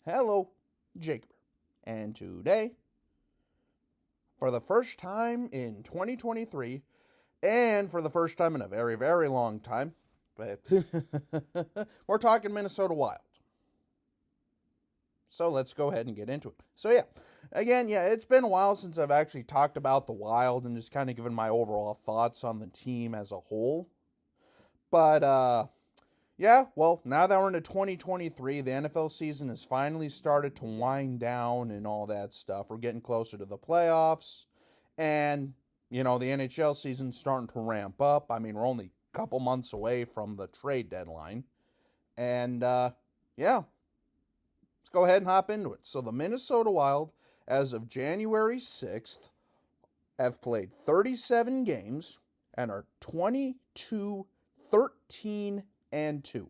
Hello, Jacob. And today, for the first time in 2023, and for the first time in a very, very long time, but we're talking Minnesota Wild. So let's go ahead and get into it. So again, it's been a while since I've actually talked about the Wild and just kind of given my overall thoughts on the team as a whole. But now that we're into 2023, the NFL season has finally started to wind down and all that stuff. We're getting closer to the playoffs, and, the NHL season's starting to ramp up. I mean, we're only a couple months away from the trade deadline, and, let's go ahead and hop into it. So the Minnesota Wild, as of January 6th, have played 37 games and are 22-13-2,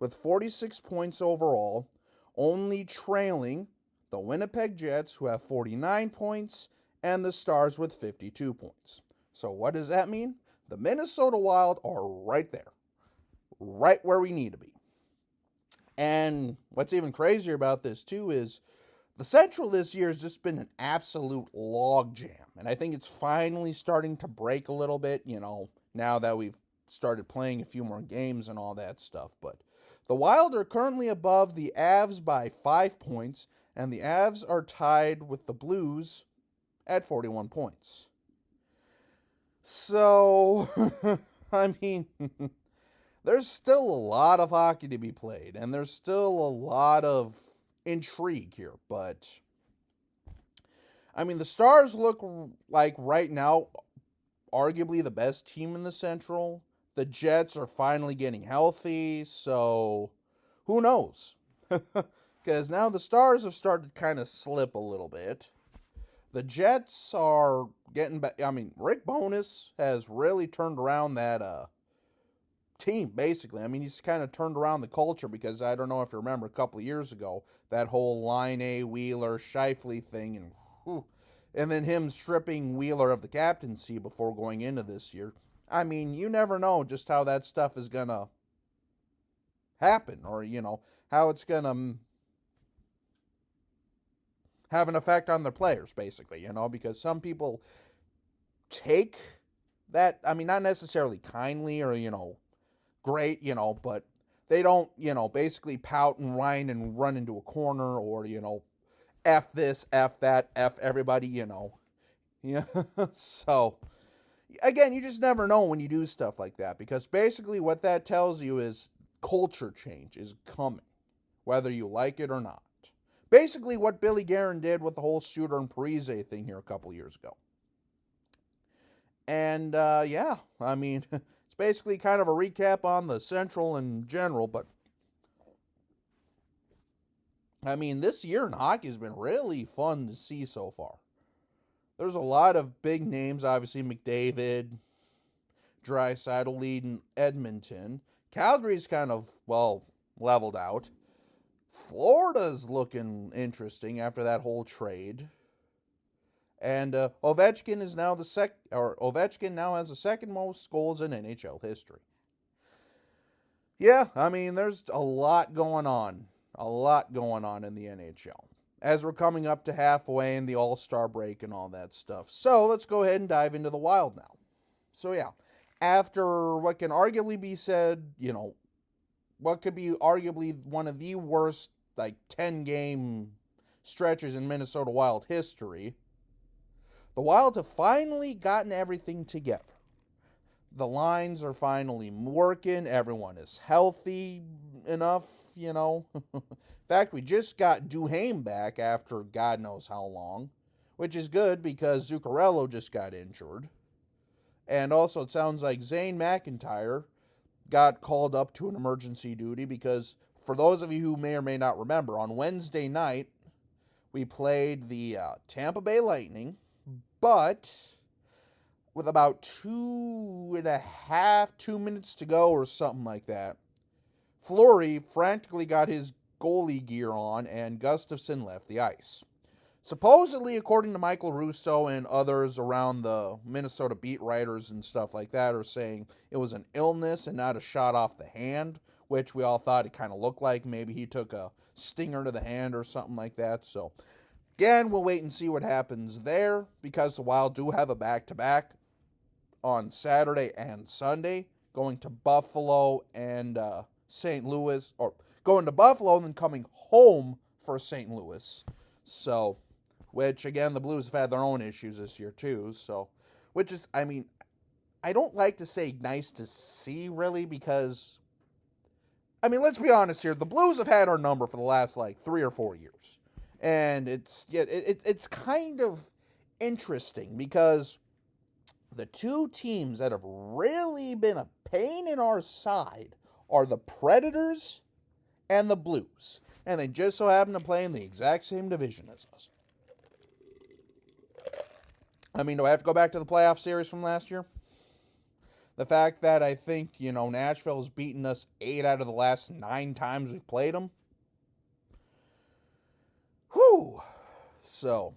with 46 points overall, only trailing the Winnipeg Jets, who have 49 points, and the Stars with 52 points. So what does that mean? The Minnesota Wild are right there, right where we need to be. And what's even crazier about this, too, is the Central this year has just been an absolute logjam. And I think it's finally starting to break a little bit, now that we've started playing a few more games and all that stuff. But the Wild are currently above the Avs by 5 points, and the Avs are tied with the Blues at 41 points. So, I mean, there's still a lot of hockey to be played, and there's still a lot of intrigue here. But, I mean, the Stars look like right now arguably the best team in the Central. The Jets are finally getting healthy, so who knows? Because now the Stars have started to kind of slip a little bit. The Jets are getting back. I mean, Rick Bowness has really turned around that team, basically. I mean, he's kind of turned around the culture because I don't know if you remember a couple of years ago, that whole Line Wheeler, Scheifele thing, and then him stripping Wheeler of the captaincy before going into this year. I mean, you never know just how that stuff is going to happen or, how it's going to have an effect on the players, basically, because some people take that, I mean, not necessarily kindly or, great, but they don't, basically pout and whine and run into a corner or, F this, F that, F everybody, Yeah, so, again, you just never know when you do stuff like that, because basically what that tells you is culture change is coming, whether you like it or not. Basically what Billy Guerin did with the whole Suter and Parise thing here a couple years ago. And, I mean, it's basically kind of a recap on the Central in general, but, I mean, this year in hockey has been really fun to see so far. There's a lot of big names, obviously McDavid, Draisaitl leading Edmonton. Calgary's kind of, leveled out. Florida's looking interesting after that whole trade. And Ovechkin is now Ovechkin now has the second most goals in NHL history. Yeah, I mean, there's a lot going on in the NHL as we're coming up to halfway in the All-Star break and all that stuff. So let's go ahead and dive into the Wild now. So after what can arguably be said, what could be arguably one of the worst 10-game stretches in Minnesota Wild history, the Wild have finally gotten everything together. The lines are finally working. Everyone is healthy enough, In fact, we just got Duhaime back after God knows how long, which is good because Zuccarello just got injured. And also it sounds like Zane McIntyre got called up to an emergency duty because, for those of you who may or may not remember, on Wednesday night, we played the Tampa Bay Lightning, but with about 2 minutes to go or something like that, Fleury frantically got his goalie gear on and Gustafsson left the ice. Supposedly, according to Michael Russo and others around the Minnesota beat writers and stuff like that, are saying it was an illness and not a shot off the hand, which we all thought it kind of looked like maybe he took a stinger to the hand or something like that. So, again, we'll wait and see what happens there, because the Wild do have a back-to-back on Saturday and Sunday, going to Buffalo and St. Louis, or going to Buffalo and then coming home for St. Louis. So, which, again, the Blues have had their own issues this year too. So, which is, I mean, I don't like to say nice to see, really, because, I mean, let's be honest here. The Blues have had our number for the last, 3 or 4 years. And it's kind of interesting, because the two teams that have really been a pain in our side are the Predators and the Blues. And they just so happen to play in the exact same division as us. I mean, do I have to go back to the playoff series from last year? The fact that I think, Nashville's beaten us 8 out of the last 9 times we've played them. Whew. So.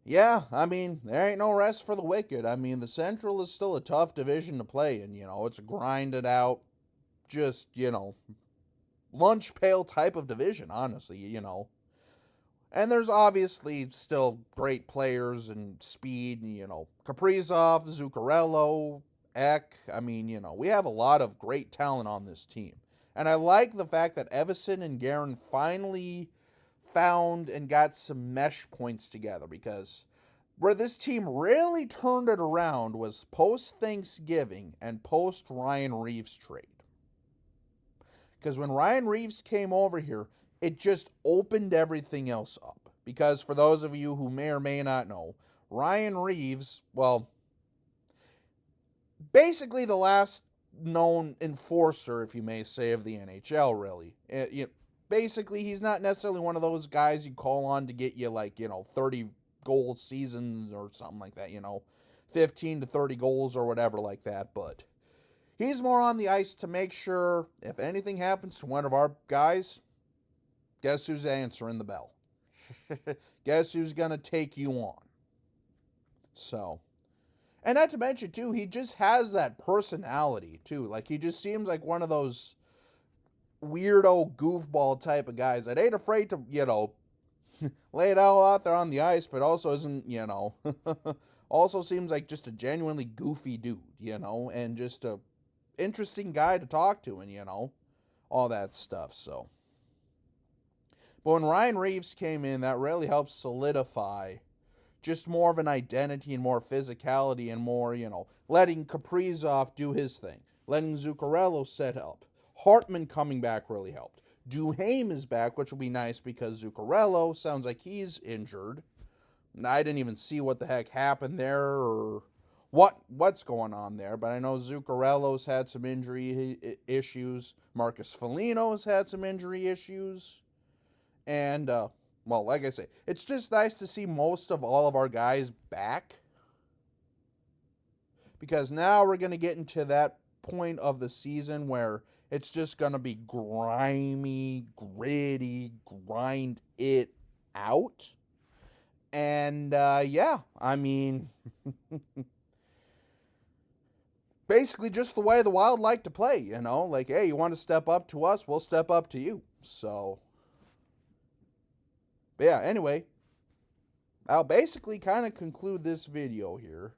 Yeah, I mean, there ain't no rest for the wicked. I mean, the Central is still a tough division to play in, It's a grinded out, just, lunch pail type of division, honestly, And there's obviously still great players and speed, and, Kaprizov, Zuccarello, Ek. I mean, we have a lot of great talent on this team. And I like the fact that Evason and Guerin finally found and got some mesh points together, because where this team really turned it around was post-Thanksgiving and post-Ryan Reeves trade. Because when Ryan Reeves came over here, it just opened everything else up. Because for those of you who may or may not know, Ryan Reeves, well, basically the last known enforcer, if you may say, of the NHL, really. Basically, he's not necessarily one of those guys you call on to get you 30 goal seasons or something like that, 15 to 30 goals or whatever like that, but he's more on the ice to make sure if anything happens to one of our guys, guess who's answering the bell? Guess who's going to take you on? So, and not to mention, too, he just has that personality, too. He just seems like one of those weirdo goofball type of guys that ain't afraid to, lay it all out there on the ice, but also isn't, also seems like just a genuinely goofy dude, and just a interesting guy to talk to, and, all that stuff, so. But when Ryan Reeves came in, that really helped solidify just more of an identity and more physicality and more, letting Kaprizov do his thing, letting Zuccarello set up. Hartman coming back really helped. Duhaime is back, which will be nice because Zuccarello sounds like he's injured. I didn't even see what the heck happened there or what's going on there, but I know Zuccarello's had some injury issues. Marcus Foligno's had some injury issues. And, well, like I say, it's just nice to see most of all of our guys back. Because now we're going to get into that point of the season where it's just going to be grimy, gritty, grind it out. And, yeah, I mean, basically just the way the Wild like to play, hey, you want to step up to us, we'll step up to you. So, but yeah, anyway, I'll basically kind of conclude this video here.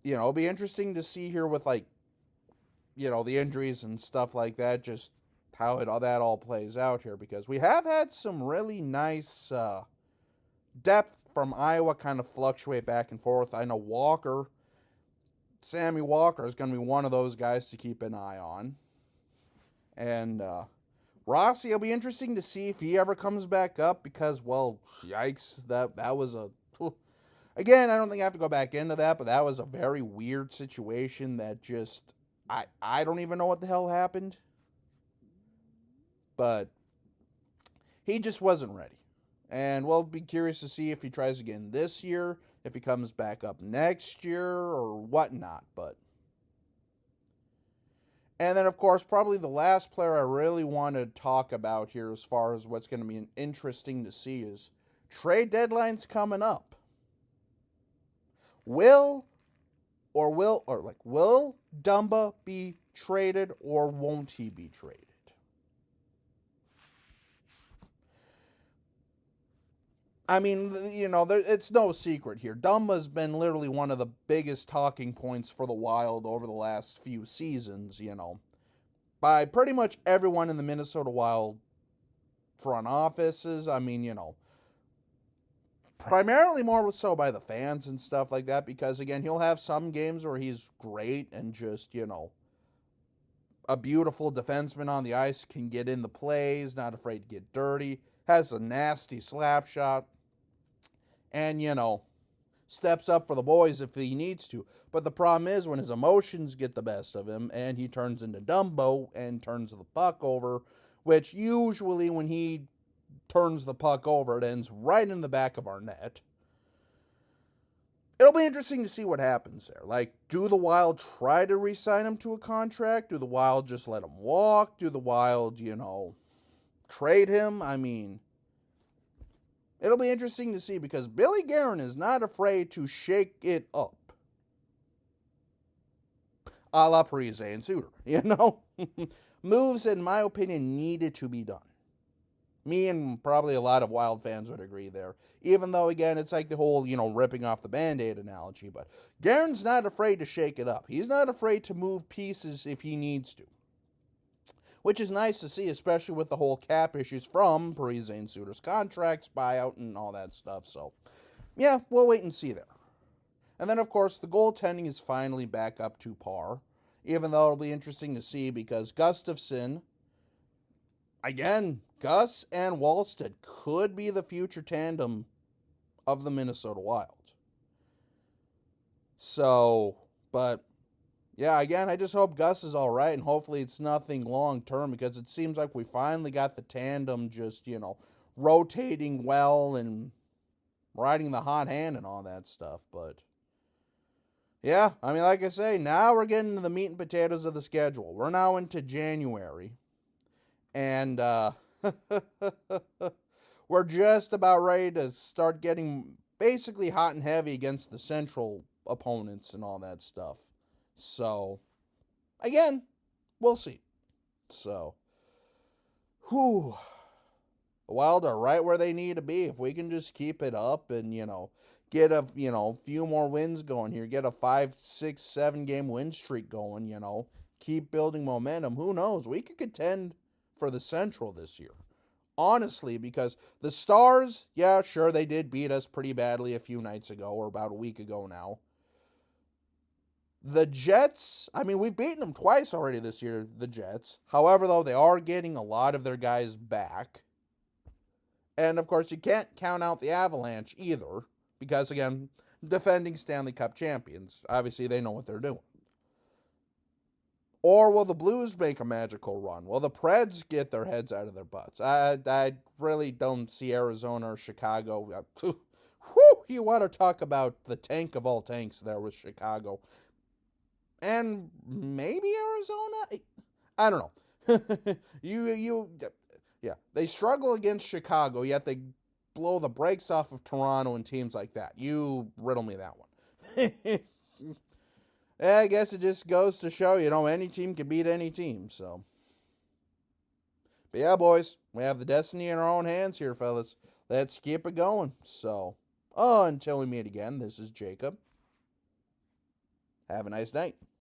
It'll be interesting to see here with, the injuries and stuff like that, just how that all plays out here, because we have had some really nice depth from Iowa kind of fluctuate back and forth. I know Sammy Walker is going to be one of those guys to keep an eye on. And Rossi, it'll be interesting to see if he ever comes back up, because, well, yikes, that was a... Again, I don't think I have to go back into that, but that was a very weird situation that just... I don't even know what the hell happened. But he just wasn't ready. And we'll be curious to see if he tries again this year, if he comes back up next year, or whatnot. And then, of course, probably the last player I really want to talk about here as far as what's going to be interesting to see is trade deadline's coming up. Will will Dumba be traded or won't he be traded? I mean, it's no secret here. Dumba's been literally one of the biggest talking points for the Wild over the last few seasons, by pretty much everyone in the Minnesota Wild front offices. I mean, primarily more so by the fans and stuff like that, because, again, he'll have some games where he's great and just, a beautiful defenseman on the ice, can get in the plays, not afraid to get dirty, has a nasty slap shot, and, steps up for the boys if he needs to. But the problem is when his emotions get the best of him and he turns into Dumbo and turns the puck over, which usually when he turns the puck over, it ends right in the back of our net. It'll be interesting to see what happens there. Like, do the Wild try to re-sign him to a contract? Do the Wild just let him walk? Do the Wild, trade him? I mean, it'll be interesting to see, because Billy Guerin is not afraid to shake it up. A la Parise and Suter, Moves, in my opinion, needed to be done. Me and probably a lot of Wild fans would agree there. Even though, again, it's like the whole, ripping off the Band-Aid analogy. But Guerin's not afraid to shake it up. He's not afraid to move pieces if he needs to. Which is nice to see, especially with the whole cap issues from Parise and Suter's contracts, buyout, and all that stuff. So, yeah, we'll wait and see there. And then, of course, the goaltending is finally back up to par. Even though it'll be interesting to see, because Gustafsson, again, Gus and Wallstedt could be the future tandem of the Minnesota Wild. So, but, yeah, again, I just hope Gus is all right, and hopefully it's nothing long-term, because it seems like we finally got the tandem just, rotating well and riding the hot hand and all that stuff. But, yeah, I mean, like I say, now we're getting into the meat and potatoes of the schedule. We're now into January. And we're just about ready to start getting basically hot and heavy against the Central opponents and all that stuff. So, again, we'll see. So, the Wild are right where they need to be. If we can just keep it up and, get a, few more wins going here, get a 5, 6, 7 game win streak going, keep building momentum, who knows? We could contend for the Central this year. Honestly, because the Stars, yeah, sure, they did beat us pretty badly a few nights ago, or about a week ago now. The Jets, I mean, we've beaten them twice already this year, the Jets. However, though, they are getting a lot of their guys back. And, of course, you can't count out the Avalanche either, because, again, defending Stanley Cup champions. Obviously, they know what they're doing. Or will the Blues make a magical run? Will the Preds get their heads out of their butts? I really don't see Arizona or Chicago. You want to talk about the tank of all tanks there with Chicago. And maybe Arizona? I don't know. Yeah, they struggle against Chicago, yet they blow the brakes off of Toronto and teams like that. You riddle me that one. I guess it just goes to show, any team can beat any team, so. But yeah, boys, we have the destiny in our own hands here, fellas. Let's keep it going. So, until we meet again, this is Jacob. Have a nice night.